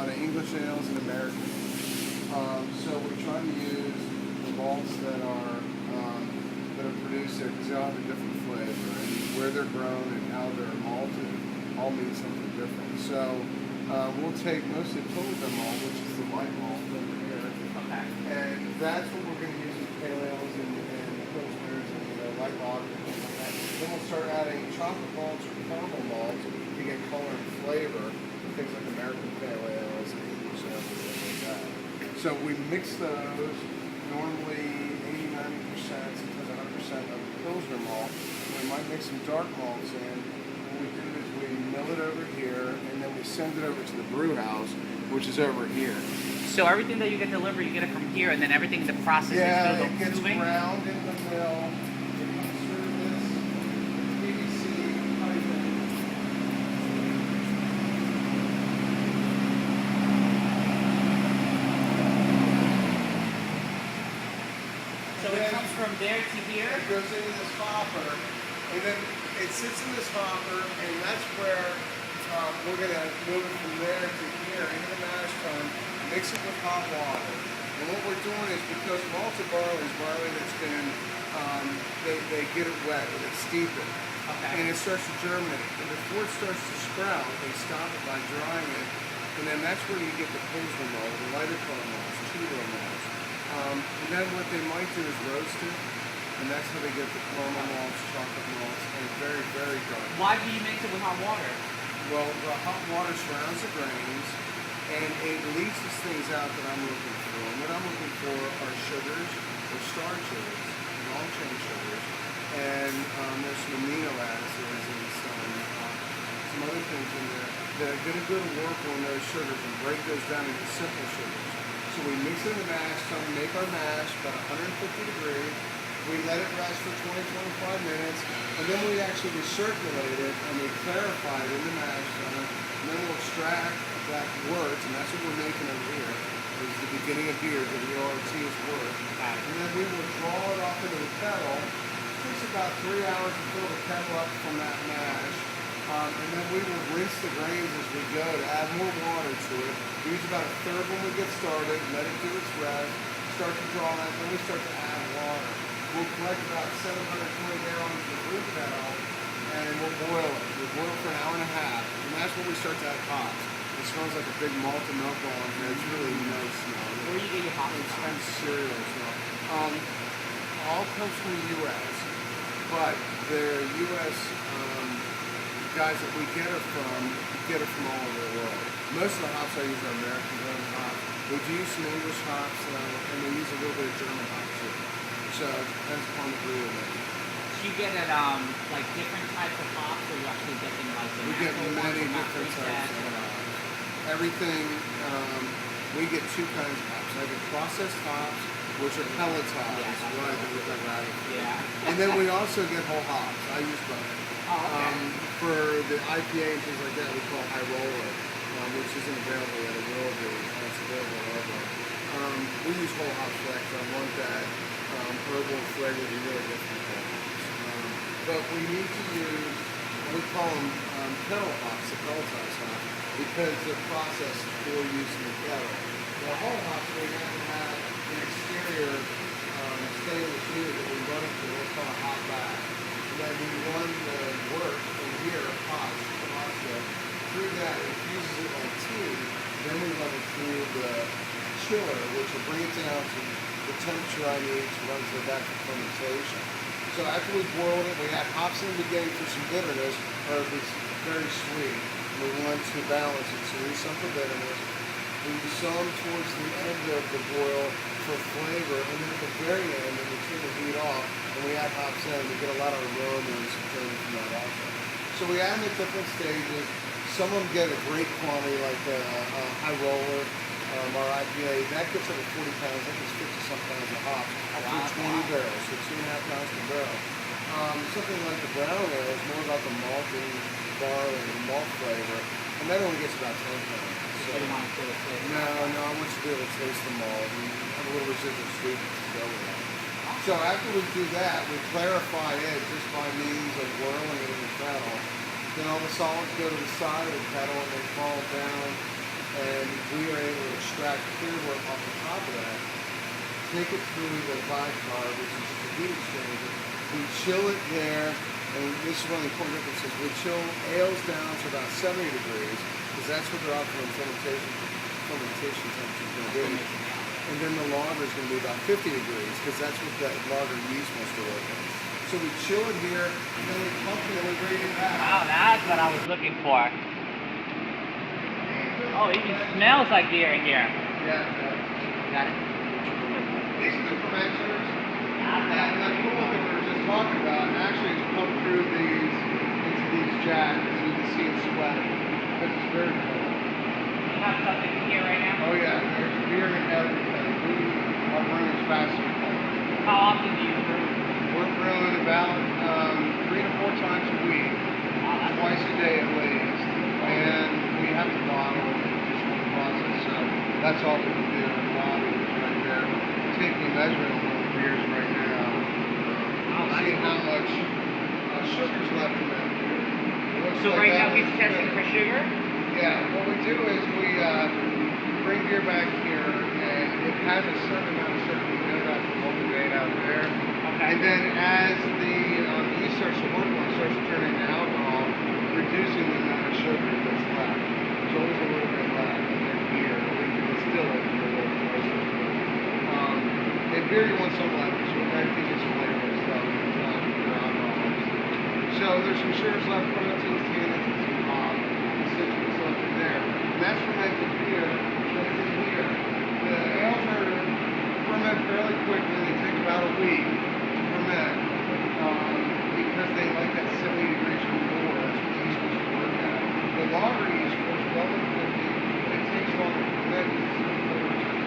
lot of English ales and American. So we're trying to use the malts that are produced there because they all have a different flavor, and where they're grown and how they're malted all means something different. So we'll take mostly Pilsner malt, which is the light malt over here, and that's what we're going to use in pale ales and Pilsners and light lager and things like that. Then we'll start adding chocolate malts or caramel malts to get color and flavor, things like American pale ales and English ales and things like that. So we mix those, normally 80-90%, sometimes 100% of the Pilsner malt. We might mix some dark malts in. What we do is we mill it over here, and then we send it over to the brew house, which is over here. So everything that you get delivered, you get it from here, and then everything in the process is it gets ground in the mill. It comes through this PVC piping. So it comes from there to here? It goes into this hopper, and then it sits in this hopper, and that's where we're going to move it from there to here into the mash tun, mix it with hot water. And what we're doing is, because malted barley is barley that's been, they get it wet, and it's steeped, and it starts to germinate. And before it starts to sprout, they stop it by drying it, and then that's where you get the Pilsner malt, the lighter color malts, two-row malts. And then what they might do is roast it, and that's how they get the caramel malts, chocolate malts, and very, very dark. Why do you mix it with hot water? Well, the hot water surrounds the grains, and it leaches things out that I'm looking for. And what I'm looking for are sugars, or starches, long-chain sugars, and there's some amino acids and some other things in there that are going to go to work on those sugars and break those down into simple sugars. So we mix it in the mash tun, make our mash about 150 degrees. We let it rest for 20-25 minutes, and then we actually recirculate it and we clarify it in the mash tun, and then we'll extract that wort, and that's what we're making over here. Is the beginning of beer, the wort is wort. And then we will draw it off into the kettle. It takes about 3 hours to fill the kettle up from that mash. And then we will rinse the grains as we go to add more water to it. We use about a third when we get started, let it do its rest, start to draw that, then we start to add water. We'll collect about 720 gallons of the brew kettle, and we'll boil it. We'll boil it for an hour and a half, and that's when we start to add hops. It smells like a big malted milk ball in here. It's really nice smell. Where do you get your hops It's from? kind of cereal smell. All comes from the U.S., but the U.S. Guys that we get it from all over the world. Most of the hops I use are American grown hops. We do use some English hops, and we use a little bit of German hops too. So it depends upon the brewer. So you get it like different types of hops, or you actually get them like the We get natural many ones, different types of hops. Everything, we get two kinds of hops. I get processed hops, which are pelletized, right? And then we also get whole hops. I use both. For the IPA and things like that, we call high roller, which isn't available yet. It will be. It's available over. We use whole hop flex. I want that herbal flavor to really get from whole hops. But we need to use, we call them kettle hops, the pelletized hops, because they're processed for use in the kettle. The whole hops, we have to have an exterior stainless unit that we run it through. What's called a hot bag. And then we run the wort from here, hops, through that. It fuses it like tea. Then we run it through the chiller, which will bring it down to the temperature I need to run to the back of fermentation. So after we've boiled it, we add hops in the beginning for some bitterness, or if it's very sweet. We want to balance it, so we use some for bitterness. We use some towards the end of the boil for flavor, and then at the very end, when we turn the heat off, and we add hops in, we get a lot of aroma and some flavor from that also. So we add them at different stages. Some of them get a great quantity, like high roller, our IPA. That gets over 40 pounds. I think it's 50-some pounds of hops for 20 barrels, so 2.5 pounds per barrel. Something like the brown ale is more about the malting, barley, and malt flavor, and that only gets about 10 pounds. So, You don't want to feel the flavor. no, I want you to be able to taste the malt and have a little residual sweetness to go with it. So after we do that, we clarify it just by means of whirling it in the kettle. Then all the solids go to the side of the kettle and they fall down and we are able to extract clear work off the top of that, take it through the bicar, which is just a heat exchanger. We chill it there, and this is one of the important differences. We chill ales down to about 70 degrees, because that's what their optimum fermentation temperature is going to be. And then the lager is going to be about 50 degrees, because that's what that lager yeast wants to work on. So we chill it here, and then we pump it and we bring it back. Wow, that's what I was looking for. Oh, it even smells like beer in here. Yeah, it does. Got it? These are the fermenters, and the cool that we were just talking about actually is pumped through these into these jacks, as you can see it sweating, because it's very cold. You have something in here right now? Oh yeah, there's beer in everything. Our room is faster. How often do you brew? We're brewing about 3 to 4 times a week, twice a day at least, and we have to bottle just for the process, so that's all we can do. The bottle is right there. We're taking a measurement on the beers right now, seeing how much sugar's left in them. So right now he's testing for sugar? Yeah, what we do is we bring beer back here, and it has a certain amount of sugar. We know that from what we made out there. Okay. And then as the yeast starts to work on it, starts to turn into alcohol, reducing the amount of sugar that's left. There's always a little bit left in beer. We can distill it for a little closer. In beer you want some left, because everything gets flavored and stuff. Pure alcohol. So there's some sugars left, proteins, tannins, and some citric stuff in there. And that's fermented beer that's in here. The ales are ferment fairly quickly. They take about a week to ferment because they like that 70 degrees or more. That's what the yeast wants to work at. The lager yeast works well at 50, and it takes longer to ferment because it's a colder temperature.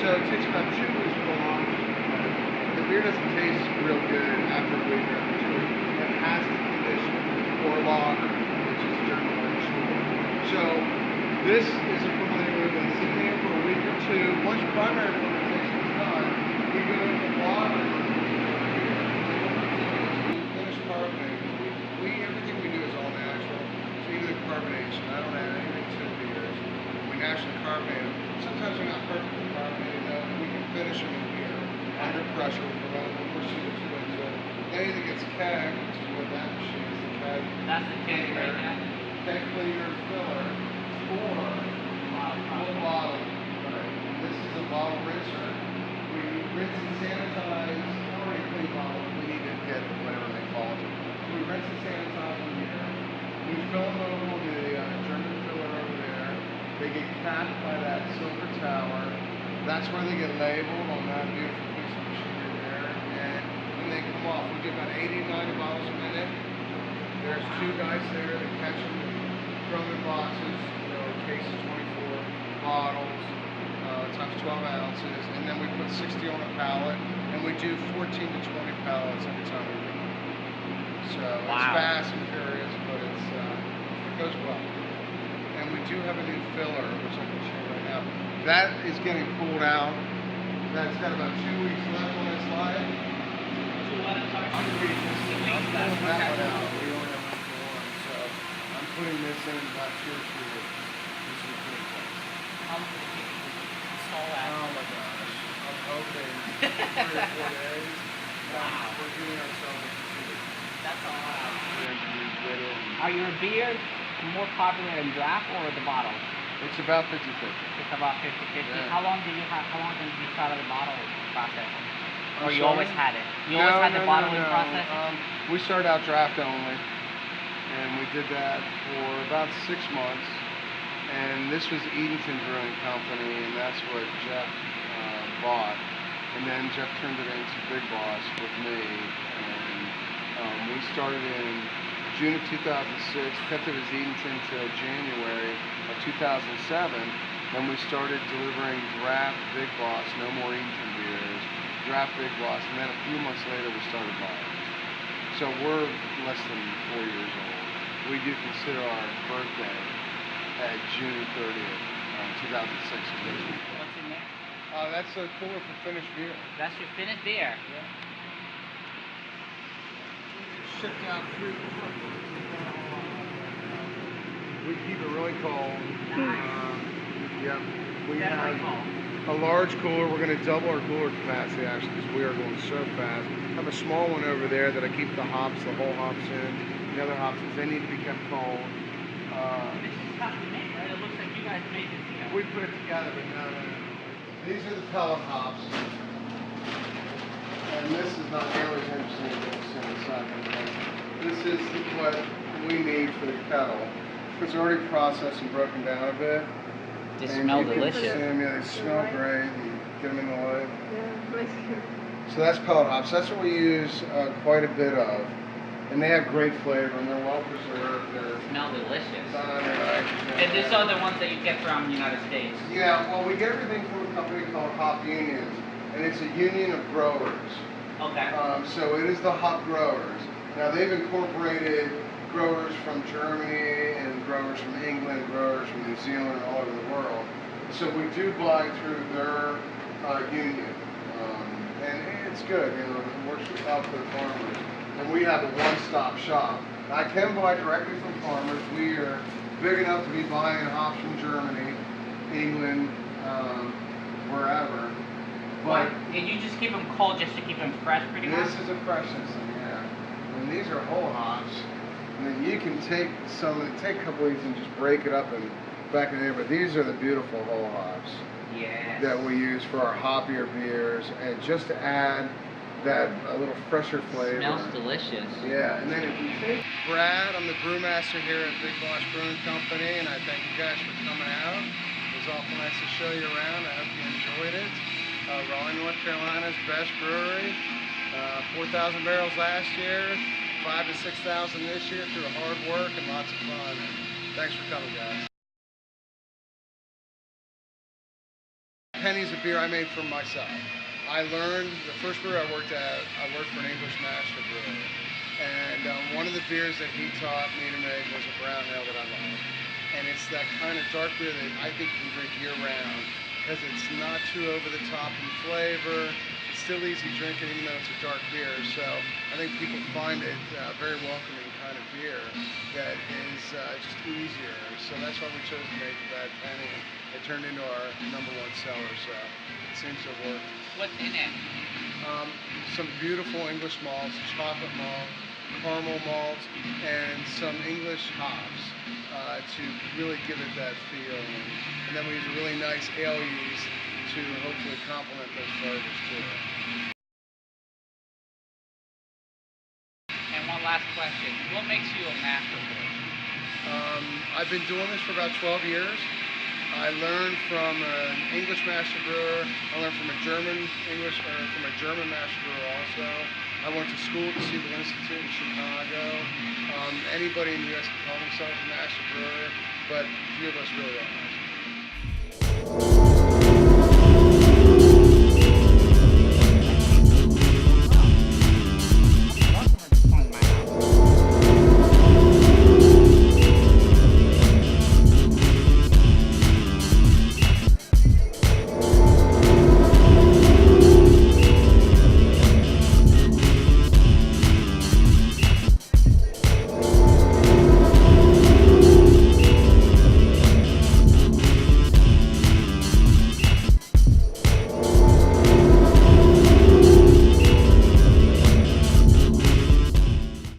So it takes about 2 weeks for the lager to ferment. The beer doesn't taste real good after a week or after 2 weeks. It has to condition or lager, which is German or short. So this is a fermenter we've been sitting here for a week or 2. Once primary fermentation is done, we go into lager. Finish carbonating. Everything we do is all natural. So even the carbonation, I don't add anything to the beers. We naturally carbonate them. Sometimes they're not perfectly carbonated, though. We can finish them in here under pressure. We'll push CO2 into it. Then it gets kegged, which is what that machine is. The keg. That's the keg right now. Keg cleaner filler for bottle. Right. This is a bottle rinser. We rinse and sanitize already clean bottles. We need to get whatever they call it. So we rinse and sanitize them here. We fill them over with the German filler over there. They get capped by that silver tower. That's where they get labeled on that beautiful piece of machinery there. And when they come off, we get about 80 to 90 bottles a minute. There's 2 guys there that catch them, throw them in boxes, cases, 24 bottles, times 12 ounces, and then we put 60 on a pallet, and we do 14 to 20 pallets every time we do it. So it's fast and furious, but it goes well. And we do have a new filler, which I can show you right now. That is getting pulled out. That's got about 2 weeks left on its life. I'm pulling that one out. We only have one for one, so I'm putting this in about 2 or 3 weeks. This is a good place. How long does it take to install that? Oh my gosh. I'm hoping 3 or 4 days. Wow. We're getting ourselves a computer. That's a lot. Yeah. Are your beers more popular in draft or the bottle? It's about 50-50. It's about 50-50. Yeah. How long did you start the bottle process? Or you sorry? always had it? You always had the bottling process? We started out draft only, and we did that for about 6 months. And this was Edenton Brewing Company, and that's what Jeff bought. And then Jeff turned it into Big Boss with me, and we started in June of 2006, kept it as Edenton till January of 2007. Then we started delivering draft Big Boss, no more Edenton beers, draft Big Boss, and then a few months later we started buying. So we're less than 4 years old. We do consider our birthday at June 30th, 2006. What's in there? That's a cooler for finished beer. That's your finished beer? Yeah. Shipped out through. We keep it really cold. Nice. Yep. We That's have pretty cool. a large cooler. We're going to double our cooler capacity actually because we are going so fast. I have a small one over there that I keep the hops, the whole hops in. The other hops, they need to be kept cold. This is tough to make, right? It looks like you guys made this together. We put it together, but no. These are the pellet hops. And this is not nearly as interesting as you'll see in a second. This is what we need for the kettle. It's already processed and broken down a bit. They and smell you can delicious. see them, yeah, they smell great. And get them in the light. Yeah, So that's pellet hops. That's what we use quite a bit of. And they have great flavor and they're well preserved. They're Smell delicious. done under nitrogen. And these are the ones that you get from the United States. Yeah, well, we get everything from a company called Hop Union, and it's a union of growers. Okay. So it is the hop growers. Now they've incorporated growers from Germany and growers from England, growers from New Zealand, and all over the world. So we do buy through their union, and it's good. You know, it works out for the farmers. And we have a one-stop shop. I can buy directly from farmers. We are big enough to be buying hops from Germany, England, wherever. But and you just keep them cold just to keep them fresh, pretty much. this is a freshness thing, yeah. And these are whole hops. And then you can take take a couple of these and just break it up and back in there. But these are the beautiful whole hops that we use for our hoppier beers, and just to add that a little fresher flavor. Smells delicious. Yeah, and then if you take Brad, I'm the brewmaster here at Big Boss Brewing Company, and I thank you guys for coming out. It was awful nice to show you around. I hope you enjoyed it. Raleigh, North Carolina's best brewery. 4,000 barrels last year, 5,000 to 6,000 this year through hard work and lots of fun. And thanks for coming, guys. Penny's a beer I made for myself. I learned, the first brewer I worked at, I worked for an English master brewer. And one of the beers that he taught me to make was a brown ale that I love. And it's that kind of dark beer that I think you can drink year round because it's not too over the top in flavor. It's still easy drinking even though it's a dark beer. So I think people find it very welcoming kind of beer that is just easier. So that's why we chose to make the Bad Penny. It turned into our #1 seller, so it seems to work. What's in it? Some beautiful English malts, chocolate malt, caramel malt, and some English hops to really give it that feel. And then we use a really nice ale yeast to hopefully complement those flavors too. And one last question. What makes you a master brewer? I've been doing this for about 12 years. I learned from an English master brewer. I learned from a German master brewer also. I went to school at the Siebel Institute in Chicago. Anybody in the U.S. can call themselves a master brewer, but few of us really are master brewers.